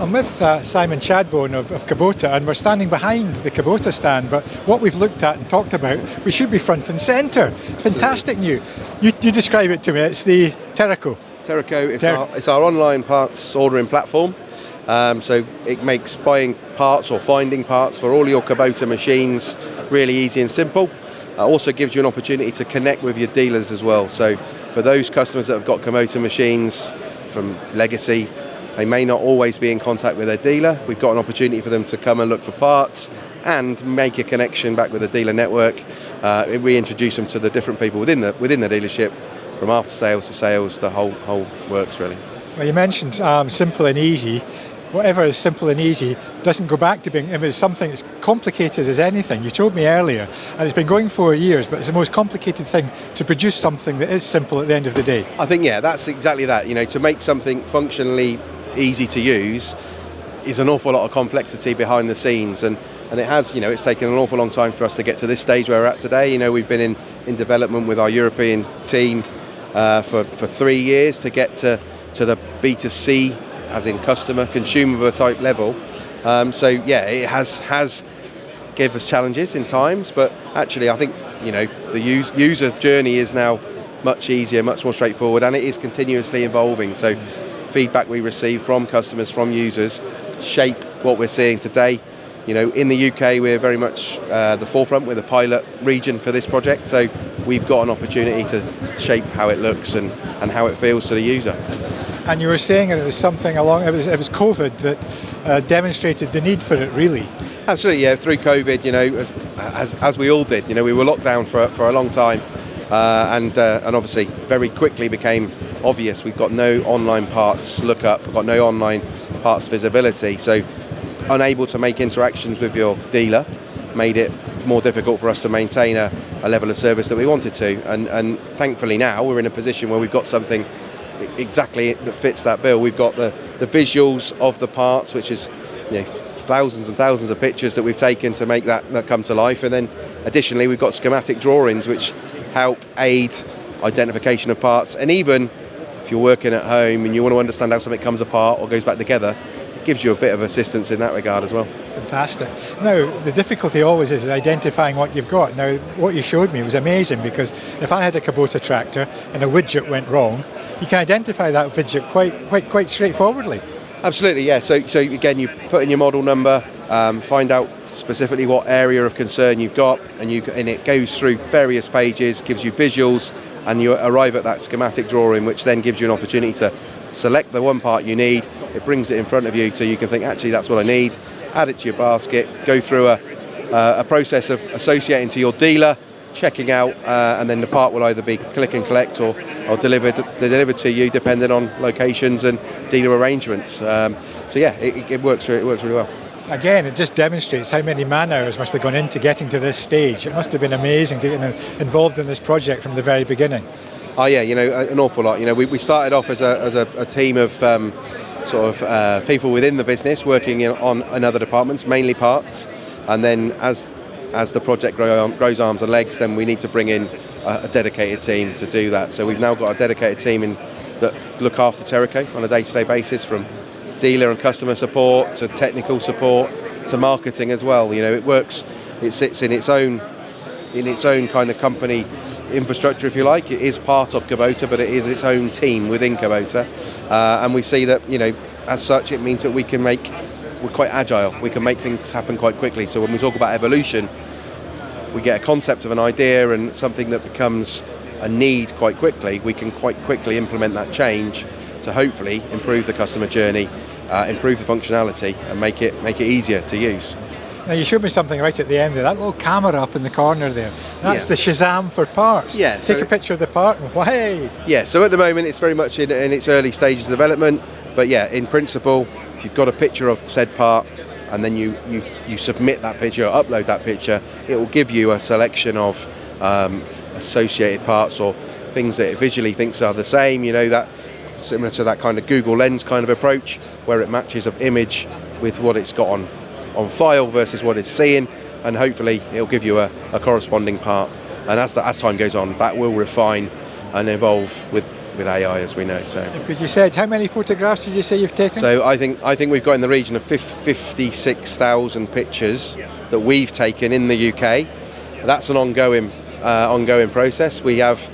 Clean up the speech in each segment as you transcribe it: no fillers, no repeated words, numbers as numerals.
I'm with Simon Chadbone of Kubota, and we're standing behind the Kubota stand, but what we've looked at and talked about, we should be front and centre. Fantastic new. You describe it to me, it's the Terrako. Terrako, it's our online parts ordering platform. So it makes buying parts or finding parts for all your Kubota machines really easy and simple. Also gives you an opportunity to connect with your dealers as well. So for those customers that have got Kubota machines from legacy, they may not always be in contact with their dealer. We've got an opportunity for them to come and look for parts and make a connection back with the dealer network. Reintroduce them to the different people within the dealership, from after sales to sales. The whole works really. Well, you mentioned simple and easy. Whatever is simple and easy doesn't go back to being, if it's something as complicated as anything. You told me earlier, and it's been going 4 years, but it's the most complicated thing to produce something that is simple at the end of the day. I think, yeah, that's exactly that. You know, to make something functionally easy to use is an awful lot of complexity behind the scenes, and it has, you know, it's taken an awful long time for us to get to this stage where we're at today. You know, we've been in development with our European team for 3 years to get to the B2C, as in consumer type level. So yeah, it has given us challenges in times, but actually I think, you know, the user journey is now much easier, much more straightforward, and it is continuously evolving. So feedback we receive from customers, from users, shape what we're seeing today. You know, in the UK we're very much the forefront. We're the pilot region for this project, so we've got an opportunity to shape how it looks and how it feels to the user. And you were saying it was something along, it was COVID that demonstrated the need for it, really. Absolutely, yeah. Through COVID, you know, as we all did, you know, we were locked down for a long time, and obviously very quickly became obvious we've got no online parts lookup, we've got no online parts visibility, so unable to make interactions with your dealer made it more difficult for us to maintain a level of service that we wanted to. And thankfully now we're in a position where we've got something exactly that fits that bill. We've got the visuals of the parts, which is, you know, thousands and thousands of pictures that we've taken to make that come to life, and then additionally we've got schematic drawings which help aid identification of parts. And even if you're working at home and you want to understand how something comes apart or goes back together, it gives you a bit of assistance in that regard as well. Fantastic. Now, the difficulty always is identifying what you've got. Now, what you showed me was amazing, because if I had a Kubota tractor and a widget went wrong, you can identify that widget quite straightforwardly. Absolutely, yeah. So again, you put in your model number, find out specifically what area of concern you've got, and it goes through various pages, gives you visuals, and you arrive at that schematic drawing, which then gives you an opportunity to select the one part you need. It brings it in front of you so you can think, actually that's what I need, add it to your basket, go through a process of associating to your dealer, checking out, and then the part will either be click and collect or delivered to you, depending on locations and dealer arrangements. So yeah, it works really well. Again, it just demonstrates how many man hours must have gone into getting to this stage. It must have been amazing getting involved in this project from the very beginning. Oh yeah, you know, an awful lot. You know, we started off as a team of people within the business working on other departments, mainly parts, and then as the project grows arms and legs, then we need to bring in a dedicated team to do that. So we've now got a dedicated team that look after Terrako on a day-to-day basis, from dealer and customer support to technical support to marketing as well. You know, it sits in its own kind of company infrastructure, if you like. It is part of Kubota, but it is its own team within Kubota, and we see that, you know, as such, it means that we're quite agile. We can make things happen quite quickly. So when we talk about evolution, we get a concept of an idea and something that becomes a need quite quickly. We can quite quickly implement that change to hopefully improve the customer journey, improve the functionality, and make it easier to use. Now, you showed me something right at the end there, that little camera up in the corner there. That's the Shazam for parts. Yeah, Take a picture of the part and whey! Yeah, so at the moment it's very much in its early stages of development, but yeah, in principle, if you've got a picture of said part and then you submit that picture or upload that picture, it will give you a selection of associated parts or things that it visually thinks are the same, you know, that similar to that kind of Google Lens kind of approach, where it matches an image with what it's got on file versus what it's seeing, and hopefully it'll give you a corresponding part. And as time goes on, that will refine and evolve with with AI, as we know. So. Because you said, how many photographs did you say you've taken? So I think we've got in the region of 56,000 pictures that we've taken in the UK. That's an ongoing process. We have,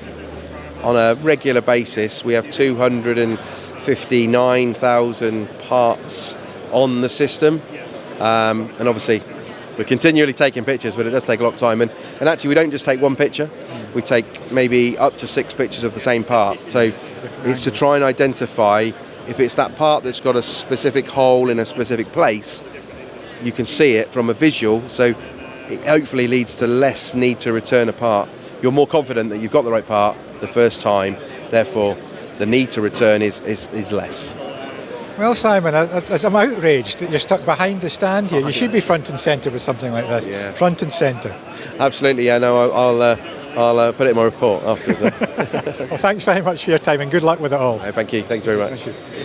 on a regular basis, we have 259,000 parts on the system, and obviously we're continually taking pictures, but it does take a lot of time. And actually, we don't just take one picture; we take maybe up to 6 pictures of the same part. So it's to try and identify if it's that part that's got a specific hole in a specific place. You can see it from a visual, so it hopefully leads to less need to return a part. You're more confident that you've got the right part the first time, therefore the need to return is less. Well, Simon, as I'm outraged that you're stuck behind the stand here. You should be front and centre with something like this. Yeah. Front and centre. Absolutely, yeah. No, I'll put it in my report afterwards. Well, thanks very much for your time and good luck with it all. Thank you. Thanks very much. Thank you.